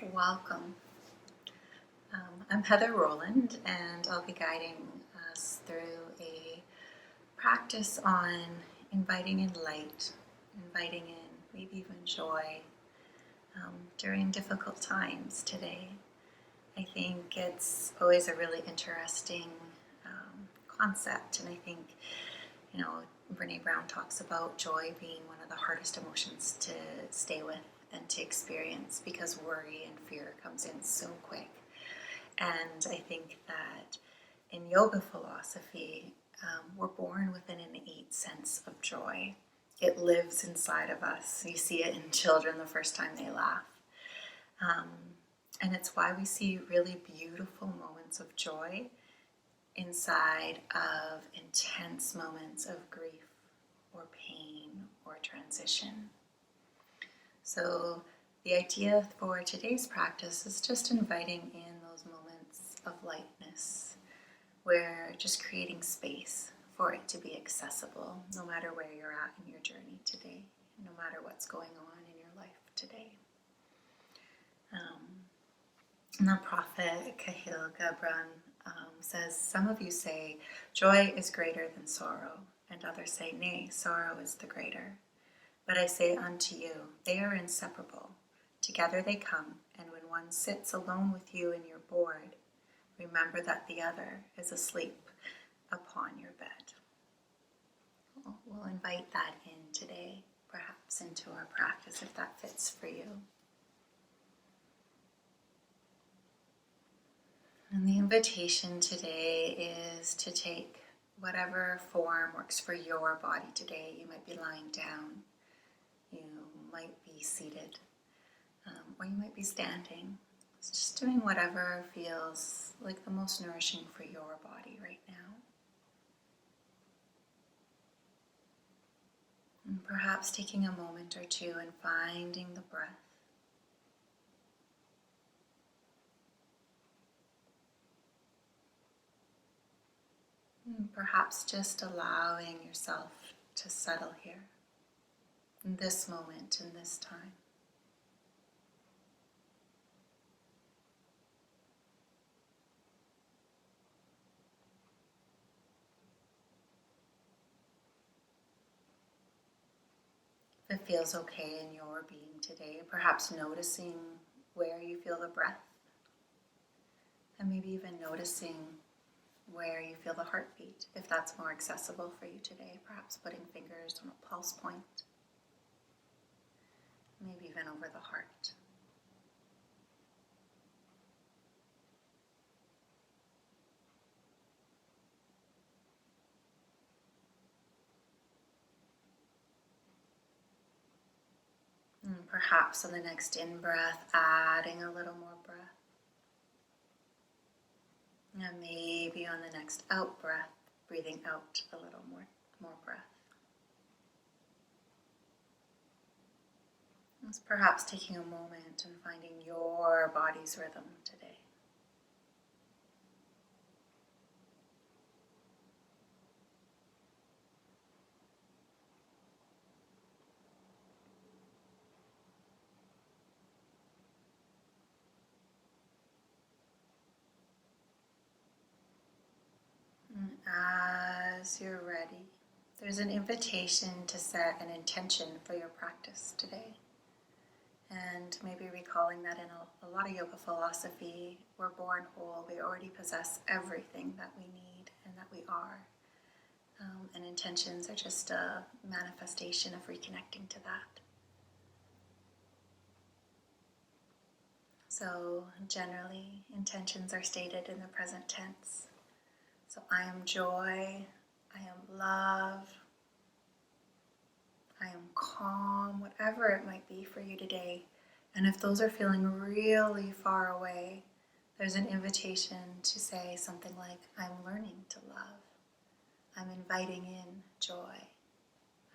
Welcome. I'm Heather Rowland, and I'll be guiding us through a practice on inviting in light, inviting in maybe even joy during difficult times today. I think it's always a really interesting concept, and I think, Brene Brown talks about joy being one of the hardest emotions to stay with and to experience because worry and fear comes in so quick. And I think that in yoga philosophy, we're born with an innate sense of joy. It lives inside of us. You see it in children the first time they laugh. And it's why we see really beautiful moments of joy inside of intense moments of grief or pain or transition. So the idea for today's practice is just inviting in those moments of lightness. We're just creating space for it to be accessible no matter where you're at in your journey today, no matter what's going on in your life today. The prophet Kahlil Gibran says, "Some of you say, joy is greater than sorrow, and others say, nay, sorrow is the greater. But I say unto you, they are inseparable. Together they come, and when one sits alone with you and you're bored, remember that the other is asleep upon your bed." We'll invite that in today, perhaps into our practice if that fits for you. And the invitation today is to take whatever form works for your body today. You might be lying down, you might be seated, or you might be standing. So just doing whatever feels like the most nourishing for your body right now. And perhaps taking a moment or two and finding the breath. And perhaps just allowing yourself to settle here, in this moment, in this time. If it feels okay in your being today, perhaps noticing where you feel the breath, and maybe even noticing where you feel the heartbeat, if that's more accessible for you today, perhaps putting fingers on a pulse point, maybe even over the heart. And perhaps on the next in-breath, adding a little more breath. And maybe on the next out-breath, breathing out a little more breath. It's perhaps taking a moment and finding your body's rhythm today. And as you're ready, there's an invitation to set an intention for your practice today. And maybe recalling that in a lot of yoga philosophy, we're born whole. We already possess everything that we need and that we are. And intentions are just a manifestation of reconnecting to that. So generally, intentions are stated in the present tense. So I am joy, I am love, I am calm, whatever it might be for you today. And if those are feeling really far away, there's an invitation to say something like, I'm learning to love. I'm inviting in joy,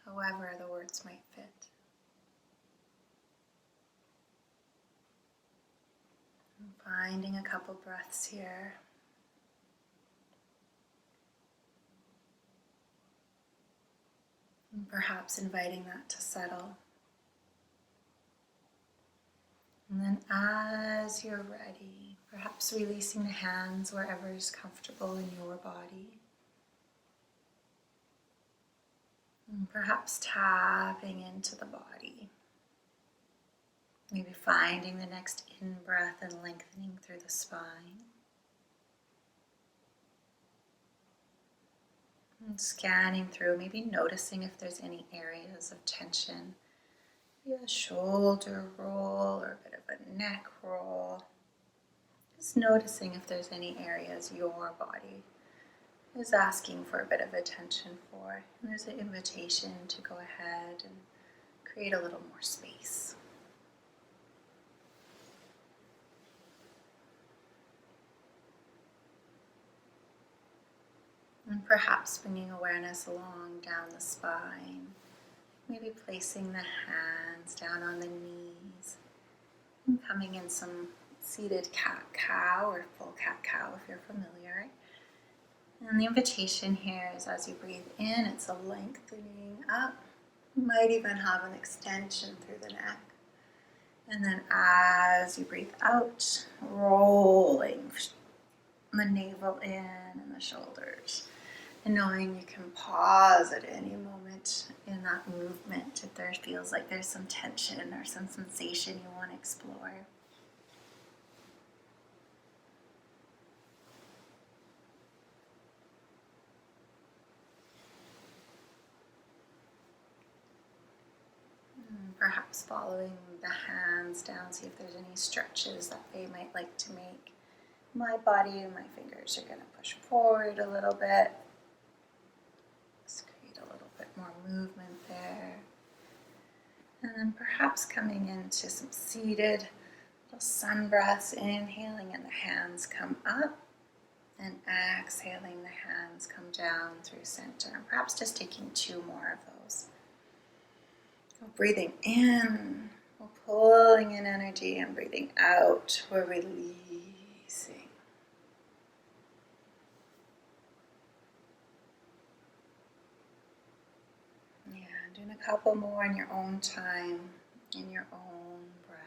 however the words might fit. And finding a couple breaths here. And perhaps inviting that to settle. And then as you're ready, perhaps releasing the hands wherever is comfortable in your body. And perhaps tapping into the body. Maybe finding the next in-breath and lengthening through the spine. And scanning through, maybe noticing if there's any areas of tension. Maybe a shoulder roll or a bit of a neck roll. Just noticing if there's any areas your body is asking for a bit of attention for. And there's an invitation to go ahead and create a little more space. And perhaps bringing awareness along down the spine. Maybe placing the hands down on the knees. And coming in some seated cat-cow or full cat-cow if you're familiar. And the invitation here is as you breathe in, it's a lengthening up. You might even have an extension through the neck. And then as you breathe out, rolling the navel in and the shoulders. And knowing you can pause at any moment in that movement if there feels like there's some tension or some sensation you want to explore. Perhaps following the hands down, see if there's any stretches that they might like to make. My body and my fingers are going to push forward a little bit. Let's create a little bit more movement there. And then perhaps coming into some seated little sun breaths, inhaling and the hands come up. And exhaling, the hands come down through center. And perhaps just taking 2 more of those. So breathing in, we're pulling in energy, and breathing out, we're releasing. Yeah, doing a couple more in your own time, in your own breath.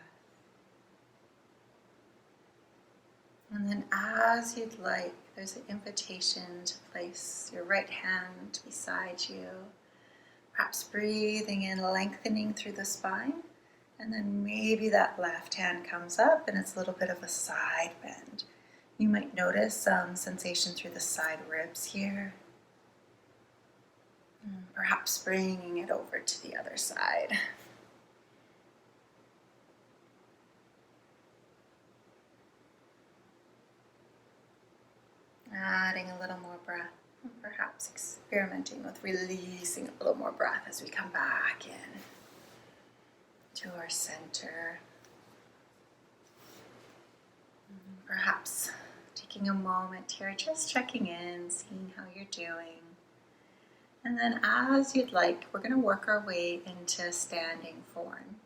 And then as you'd like, there's an invitation to place your right hand beside you. Perhaps breathing in, lengthening through the spine. And then maybe that left hand comes up and it's a little bit of a side bend. You might notice some sensation through the side ribs here. And perhaps bringing it over to the other side. Adding a little more breath. And perhaps experimenting with releasing a little more breath as we come back in to our center. Perhaps taking a moment here, just checking in, seeing how you're doing. And then as you'd like, we're going to work our way into standing form.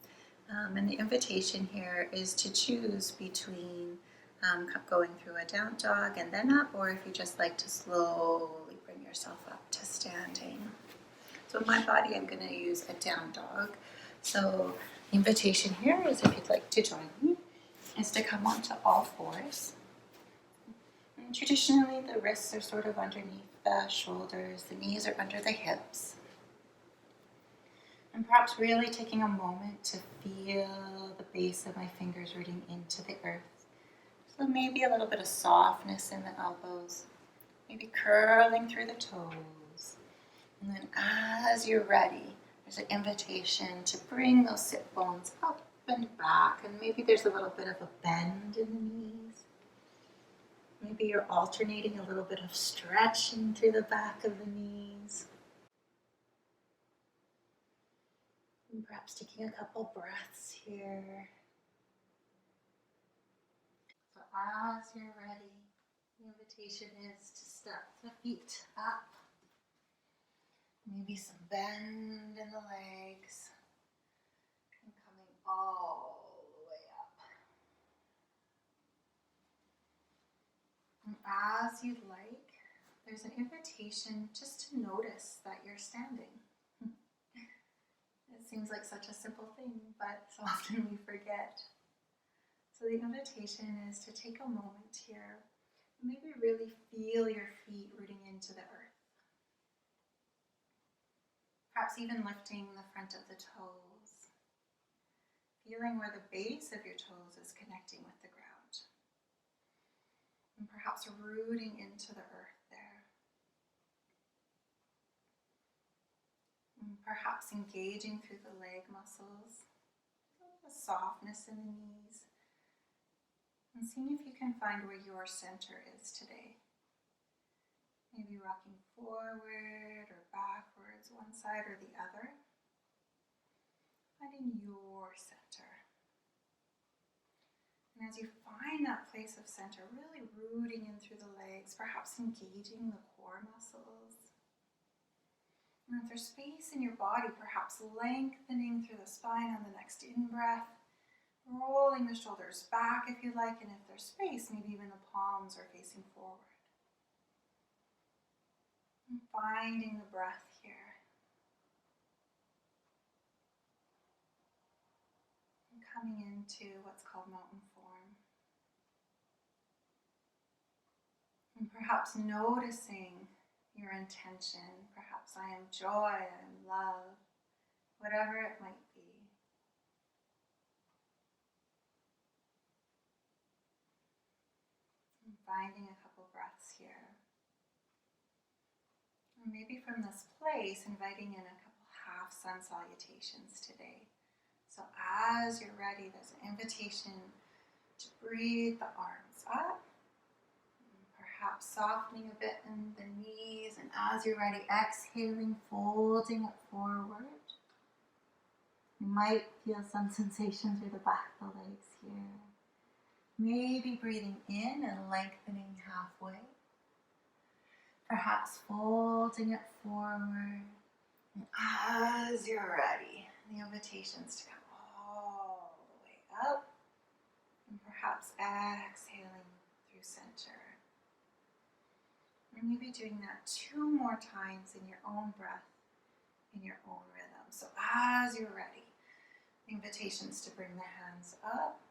And the invitation here is to choose between going through a down dog and then up, or if you just like to slowly bring yourself up to standing. So in my body, I'm going to use a down dog. So the invitation here is, if you'd like to join me, is to come onto all fours. And traditionally, the wrists are sort of underneath the shoulders, the knees are under the hips. And perhaps really taking a moment to feel the base of my fingers rooting into the earth. So maybe a little bit of softness in the elbows, maybe curling through the toes. And then as you're ready, there's an invitation to bring those sit bones up and back. And maybe there's a little bit of a bend in the knees. Maybe you're alternating a little bit of stretching through the back of the knees. And perhaps taking a couple breaths here. So as you're ready, the invitation is to step the feet up. Maybe some bend in the legs. And coming all the way up. And as you'd like, there's an invitation just to notice that you're standing. It seems like such a simple thing, but so often we forget. So the invitation is to take a moment here and maybe really feel your feet rooting into the earth. Perhaps even lifting the front of the toes, feeling where the base of your toes is connecting with the ground. And perhaps rooting into the earth there. And perhaps engaging through the leg muscles, a softness in the knees, and seeing if you can find where your center is today. Maybe rocking forward or backwards, one side or the other. Finding your center. And as you find that place of center, really rooting in through the legs, perhaps engaging the core muscles. And if there's space in your body, perhaps lengthening through the spine on the next in-breath, rolling the shoulders back if you like, and if there's space, maybe even the palms are facing forward. And finding the breath here. And coming into what's called mountain form. And perhaps noticing your intention. Perhaps I am joy, I am love, whatever it might be. And finding a couple breaths here. Or maybe from this place, inviting in a couple half sun salutations today. So as you're ready, there's an invitation to breathe the arms up. Perhaps softening a bit in the knees, and as you're ready, exhaling, folding it forward. You might feel some sensation through the back of the legs here. Maybe breathing in and lengthening halfway. Perhaps folding it forward. And as you're ready, the invitation is to come all the way up. And perhaps exhaling through center. And maybe doing that 2 more times in your own breath, in your own rhythm. So as you're ready, the invitation is to bring the hands up.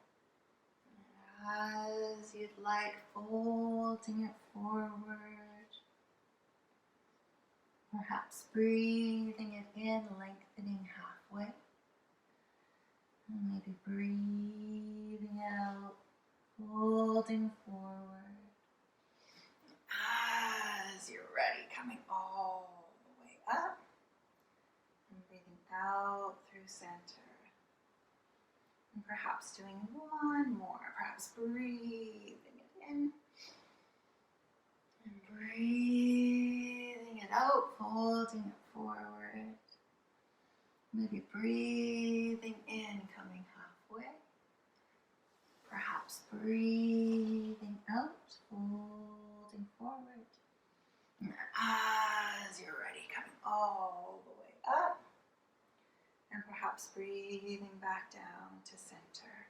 And as you'd like, folding it forward. Perhaps breathing it in, lengthening halfway. And maybe breathing it out, folding forward. As you're ready, coming all the way up. And breathing out through center. And perhaps doing one more. Perhaps breathing it in. And breathing it out, folding it forward. Maybe breathing in, coming halfway. Perhaps breathing out, folding forward. And as you're ready, coming all the way up. And perhaps breathing back down to center.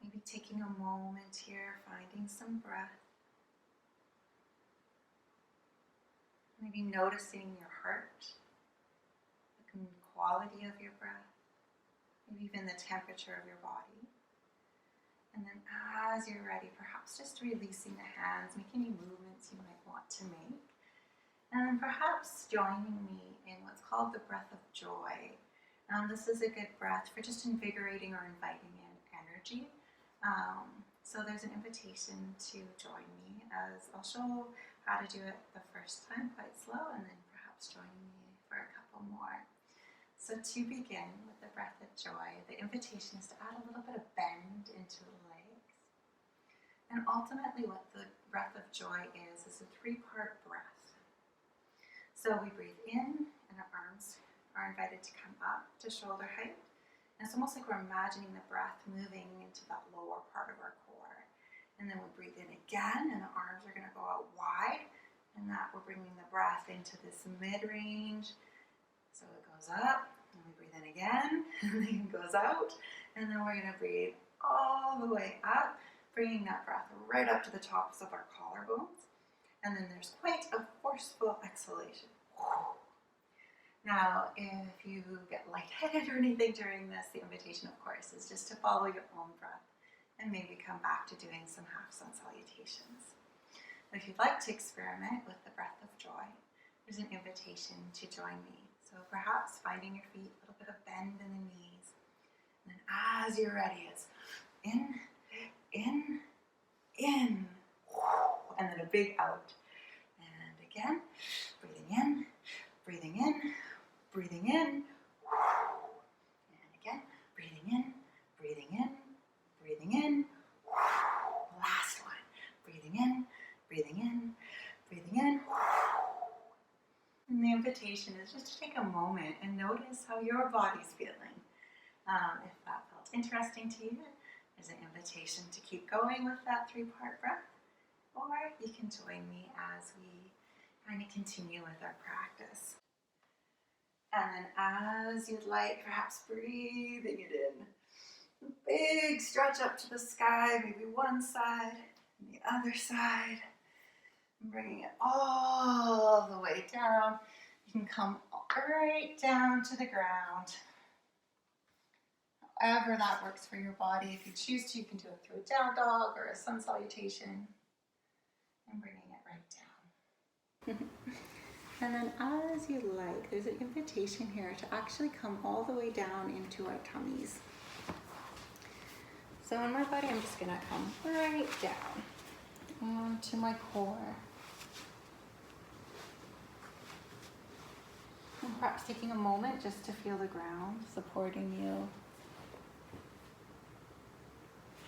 Maybe taking a moment here, finding some breath. Maybe noticing your heart, the quality of your breath, maybe even the temperature of your body. And then as you're ready, perhaps just releasing the hands, make any movements you might want to make. And then perhaps joining me in what's called the breath of joy. This is a good breath for just invigorating or inviting in energy. So there's an invitation to join me as I'll show how to do it the first time quite slow, and then perhaps join me for a couple more. So to begin with the breath of joy, the invitation is to add a little bit of bend into the legs. And ultimately what the breath of joy is a 3-part breath. So we breathe in and our arms are invited to come up to shoulder height. And it's almost like we're imagining the breath moving into that lower part of our core. And then we breathe in again and the arms are going to go out wide. And that we're bringing the breath into this mid-range. So it goes up, and we breathe in again, and then it goes out. And then we're going to breathe all the way up, bringing that breath right up to the tops of our collarbones. And then there's quite a forceful exhalation. Now, if you get lightheaded or anything during this, the invitation, of course, is just to follow your own breath and maybe come back to doing some half sun salutations. If you'd like to experiment with the breath of joy, there's an invitation to join me. So perhaps finding your feet, a little bit of bend in the knees. And then as you're ready, it's in, in, in, and then a big out. And again, breathing in, breathing in, breathing in, and again, breathing in, breathing in, breathing in. Last one, breathing in, breathing in, breathing in. And the invitation is just to take a moment and notice how your body's feeling. If that felt interesting to you, there's an invitation to keep going with that 3-part breath, or you can join me as we kind of continue with our practice. And then as you'd like, perhaps breathing it in. A big stretch up to the sky, maybe one side and the other side. And bringing it all the way down. You can come right down to the ground. However that works for your body. If you choose to, you can do it through a down dog or a sun salutation. And bringing it right down. And then as you like, there's an invitation here to actually come all the way down into our tummies. So in my body, I'm just gonna come right down onto my core. And perhaps taking a moment just to feel the ground supporting you.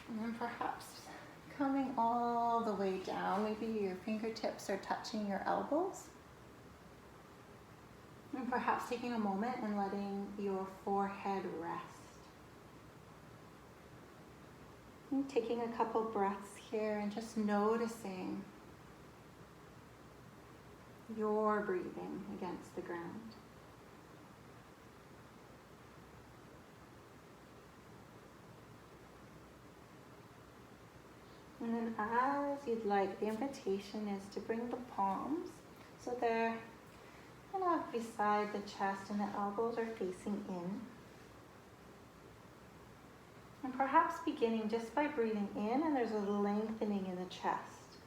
And then perhaps coming all the way down. Maybe your fingertips are touching your elbows. And perhaps taking a moment and letting your forehead rest. And taking a couple breaths here and just noticing your breathing against the ground. And then as you'd like, the invitation is to bring the palms so they're kind of beside the chest and the elbows are facing in. And perhaps beginning just by breathing in, and there's a lengthening in the chest.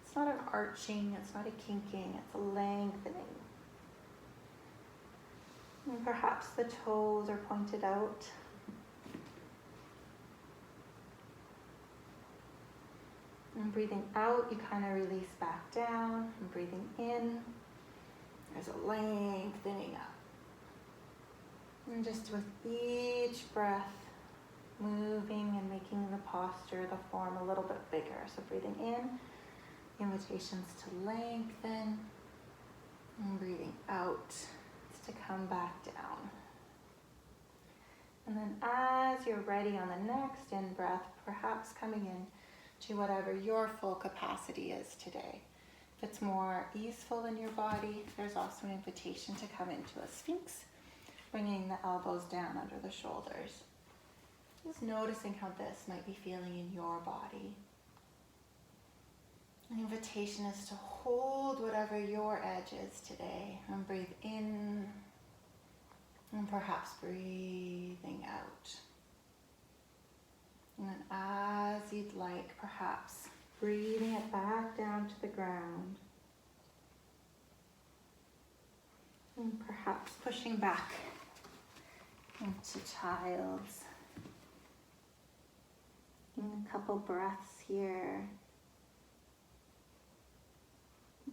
It's not an arching, it's not a kinking, it's a lengthening. And perhaps the toes are pointed out. And breathing out, you kind of release back down. And breathing in, there's a lengthening up. And just with each breath, moving and making the posture, the form a little bit bigger. So breathing in, the invitation's to lengthen. And breathing out is to come back down. And then as you're ready on the next in-breath, perhaps coming in to whatever your full capacity is today. If it's more easeful in your body, there's also an invitation to come into a sphinx, bringing the elbows down under the shoulders. Just noticing how this might be feeling in your body. The invitation is to hold whatever your edge is today and breathe in and perhaps breathing out. And then as you'd like, perhaps breathing it back down to the ground. And perhaps pushing back into child's. And a couple breaths here.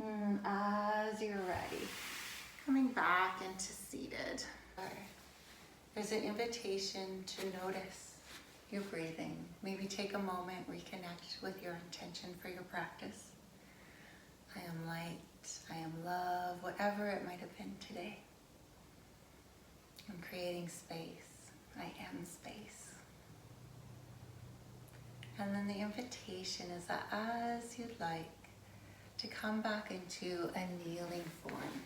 And as you're ready, coming back into seated. There's an invitation to notice your breathing. Maybe take a moment, reconnect with your intention for your practice. I am light, I am love, whatever it might have been today. I'm creating space. I am space. And then the invitation is that as you'd like, to come back into a kneeling form.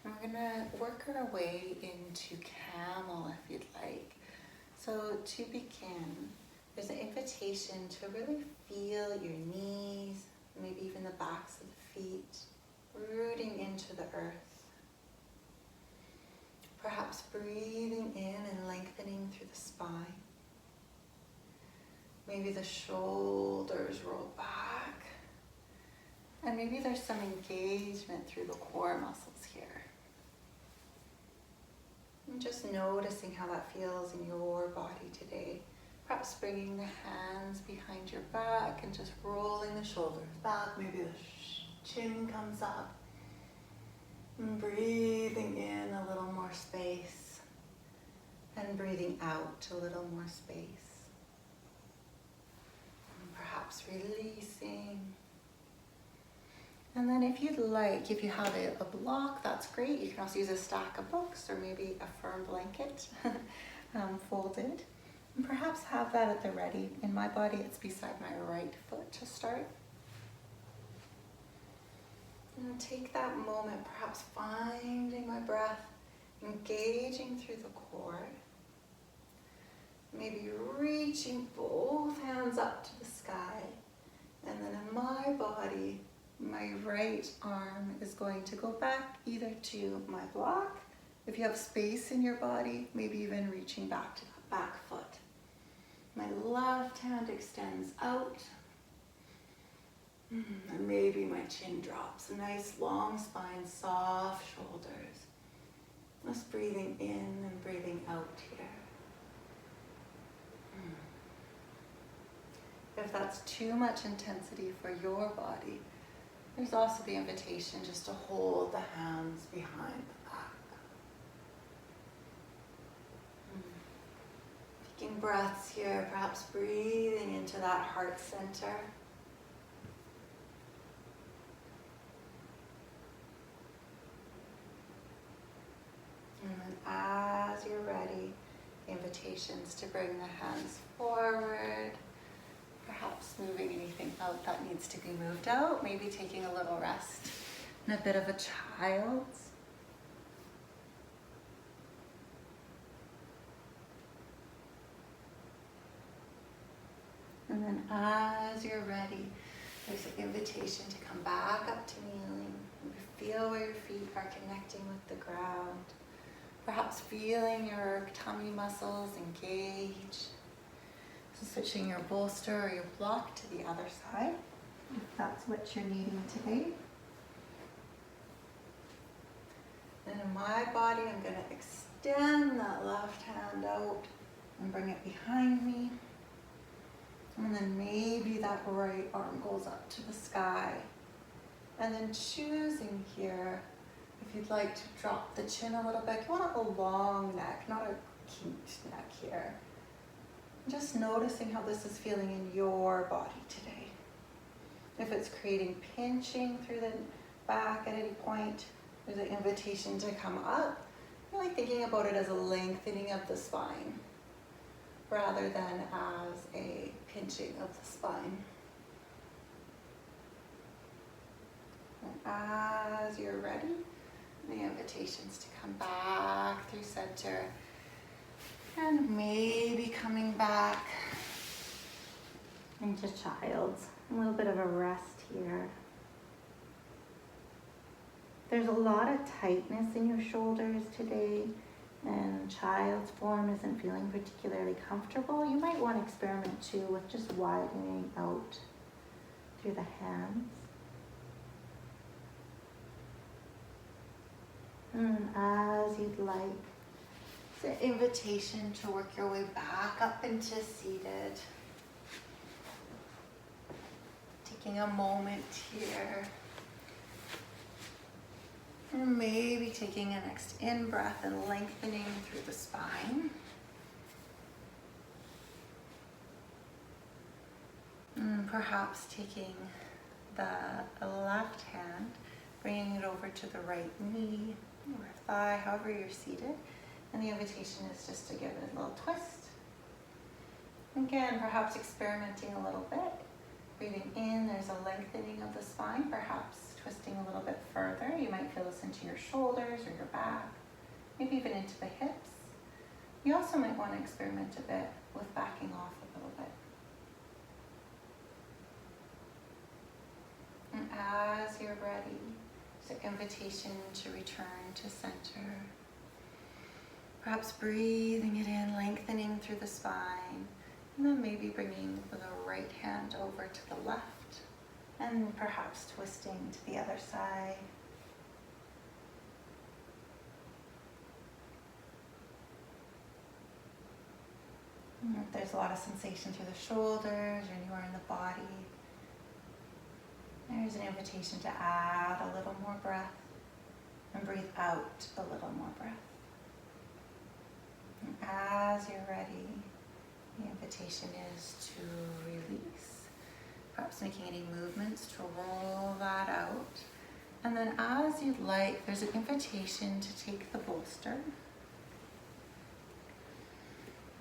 And we're gonna work our way into camel if you'd like. So to begin, there's an invitation to really feel your knees, maybe even the backs of the feet, rooting into the earth. Perhaps breathing in and lengthening through the spine. Maybe the shoulders roll back. And maybe there's some engagement through the core muscles here. And just noticing how that feels in your body today. Perhaps bringing the hands behind your back and just rolling the shoulders back. Maybe the chin comes up. And breathing in a little more space. And breathing out a little more space. And perhaps releasing. And then if you'd like, if you have a block, that's great. You can also use a stack of books or maybe a firm blanket folded. And perhaps have that at the ready. In my body, it's beside my right foot to start. And take that moment, perhaps finding my breath, engaging through the core. Maybe reaching both hands up to the sky. And then in my body, my right arm is going to go back either to my block. If you have space in your body, maybe even reaching back to the back foot. My left hand extends out. And maybe my chin drops. A nice long spine, soft shoulders. Just breathing in and breathing out here. If that's too much intensity for your body, there's also the invitation just to hold the hands behind the back. Taking breaths here, perhaps breathing into that heart center. And then as you're ready, invitations to bring the hands forward. Perhaps moving anything out that needs to be moved out. Maybe taking a little rest and a bit of a child's. And then as you're ready, there's an invitation to come back up to kneeling. Feel where your feet are connecting with the ground. Perhaps feeling your tummy muscles engage. So switching your bolster or your block to the other side, if that's what you're needing today. And in my body, I'm going to extend that left hand out and bring it behind me. And then maybe that right arm goes up to the sky. And then choosing here, if you'd like to drop the chin a little bit, you want a long neck, not a kinked neck here. Just noticing how this is feeling in your body today. If it's creating pinching through the back at any point, there's an invitation to come up. Really thinking about it as a lengthening of the spine rather than as a pinching of the spine. And as you're ready, the invitations to come back through center. And maybe coming back into child's. A little bit of a rest here. There's a lot of tightness in your shoulders today, and child's form isn't feeling particularly comfortable. You might want to experiment too with just widening out through the hands. And as you'd like, it's an invitation to work your way back up into seated. Taking a moment here. And maybe taking a next in-breath and lengthening through the spine. And perhaps taking the left hand, bringing it over to the right knee or thigh, however you're seated. And the invitation is just to give it a little twist. Again, perhaps experimenting a little bit. Breathing in, there's a lengthening of the spine, perhaps twisting a little bit further. You might feel this into your shoulders or your back, maybe even into the hips. You also might want to experiment a bit with backing off a little bit. And as you're ready, the invitation to return to center. Perhaps breathing it in, lengthening through the spine, and then maybe bringing the right hand over to the left, and perhaps twisting to the other side. And if there's a lot of sensation through the shoulders or anywhere in the body, there's an invitation to add a little more breath and breathe out a little more breath. And as you're ready, the invitation is to release. Perhaps making any movements to roll that out. And then as you'd like, there's an invitation to take the bolster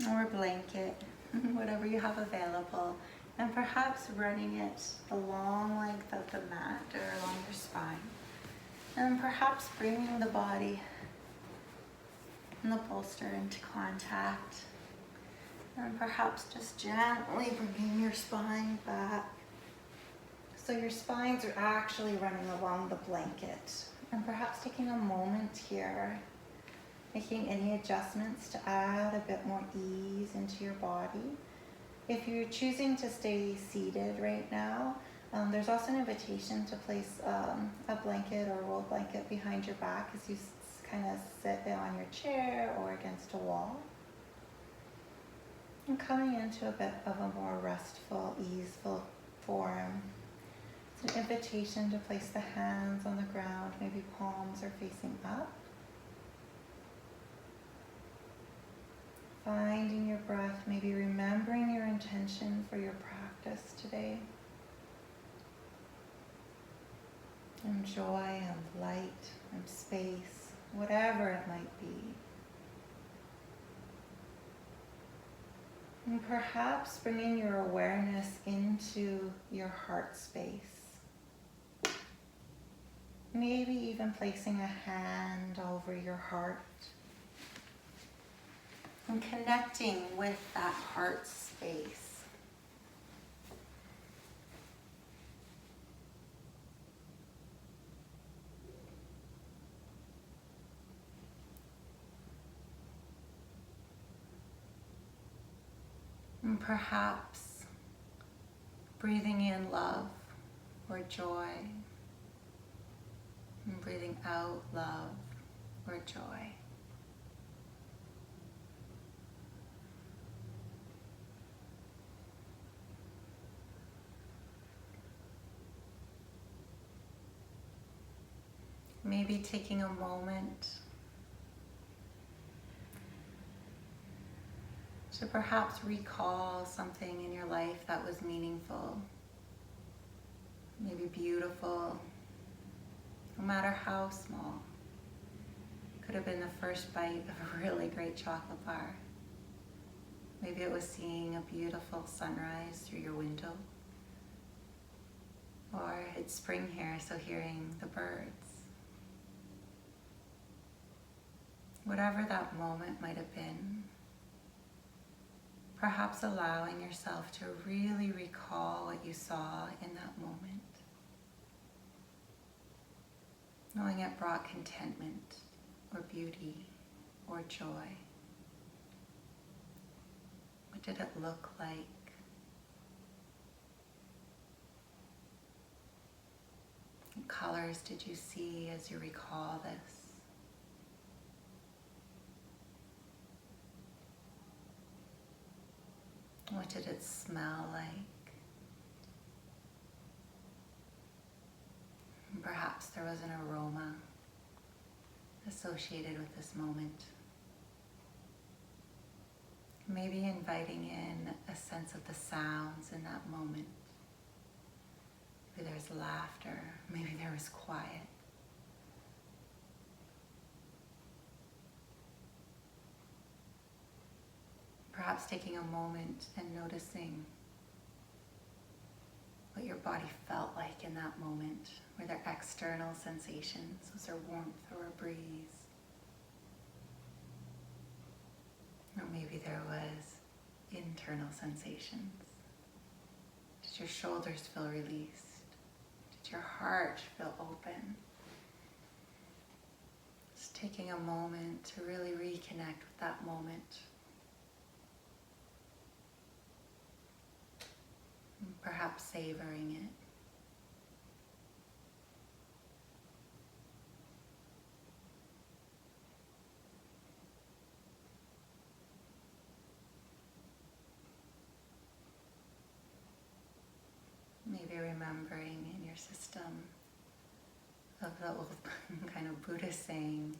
or blanket, whatever you have available, and perhaps running it the long length of the mat or along your spine. And perhaps bringing the body and the bolster into contact. And perhaps just gently bringing your spine back. So your spines are actually running along the blanket. And perhaps taking a moment here, making any adjustments to add a bit more ease into your body. If you're choosing to stay seated right now, there's also an invitation to place a blanket or a rolled blanket behind your back as you kind of sit on your chair or against a wall. And coming into a bit of a more restful, easeful form. It's an invitation to place the hands on the ground, maybe palms are facing up. Finding your breath, maybe remembering your intention for your practice today. And joy and light and space, whatever it might be. And perhaps bringing your awareness into your heart space. Maybe even placing a hand over your heart. And connecting with that heart space. And perhaps breathing in love or joy, and breathing out love or joy. Maybe taking a moment to perhaps recall something in your life that was meaningful, maybe beautiful, no matter how small. Could have been the first bite of a really great chocolate bar. Maybe it was seeing a beautiful sunrise through your window. Or it's spring here, so hearing the birds. Whatever that moment might have been, perhaps allowing yourself to really recall what you saw in that moment. Knowing it brought contentment or beauty or joy. What did it look like? What colors did you see as you recall this? What did it smell like? And perhaps there was an aroma associated with this moment. Maybe inviting in a sense of the sounds in that moment. Maybe there was laughter, maybe there was quiet. Perhaps taking a moment and noticing what your body felt like in that moment. Were there external sensations? Was there warmth or a breeze? Or maybe there was internal sensations. Did your shoulders feel released? Did your heart feel open? taking a moment to really reconnect with that moment. And perhaps savoring it. Maybe remembering in your system of the old kind of Buddhist saying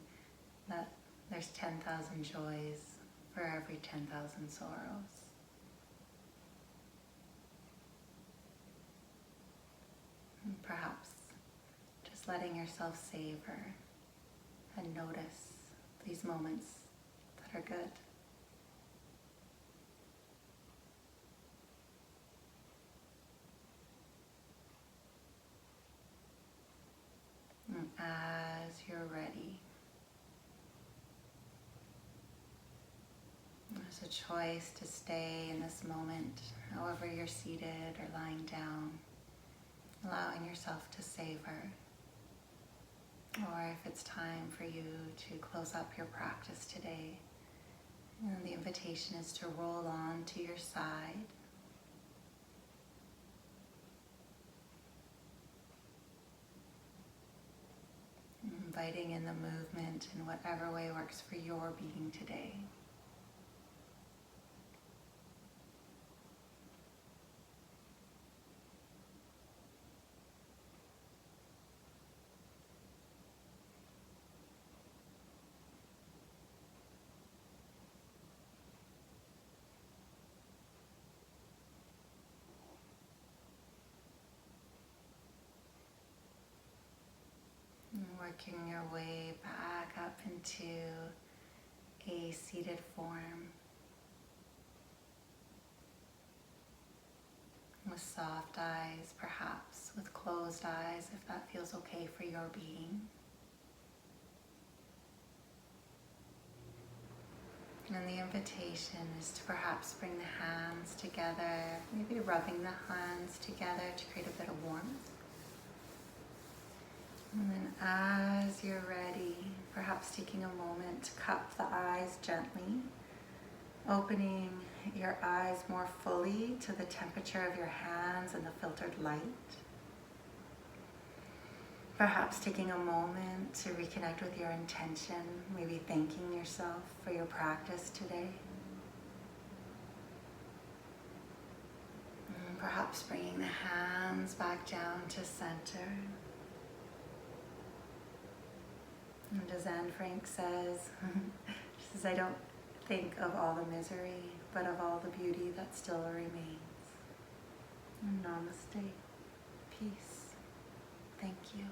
that there's 10,000 joys for every 10,000 sorrows. And perhaps just letting yourself savor and notice these moments that are good. And as you're ready, there's a choice to stay in this moment, however you're seated or lying down, allowing yourself to savor. Or if it's time for you to close up your practice today, and the invitation is to roll on to your side. Inviting in the movement in whatever way works for your being today. And working your way back up into a seated form with soft eyes, perhaps with closed eyes if that feels okay for your being. And the invitation is to perhaps bring the hands together, maybe rubbing the hands together to create a bit of warmth. And then as you're ready, perhaps taking a moment to cup the eyes gently, opening your eyes more fully to the temperature of your hands and the filtered light. Perhaps taking a moment to reconnect with your intention, maybe thanking yourself for your practice today. And perhaps bringing the hands back down to center. And as Anne Frank says, she says, I don't think of all the misery, but of all the beauty that still remains. And namaste. Peace. Thank you.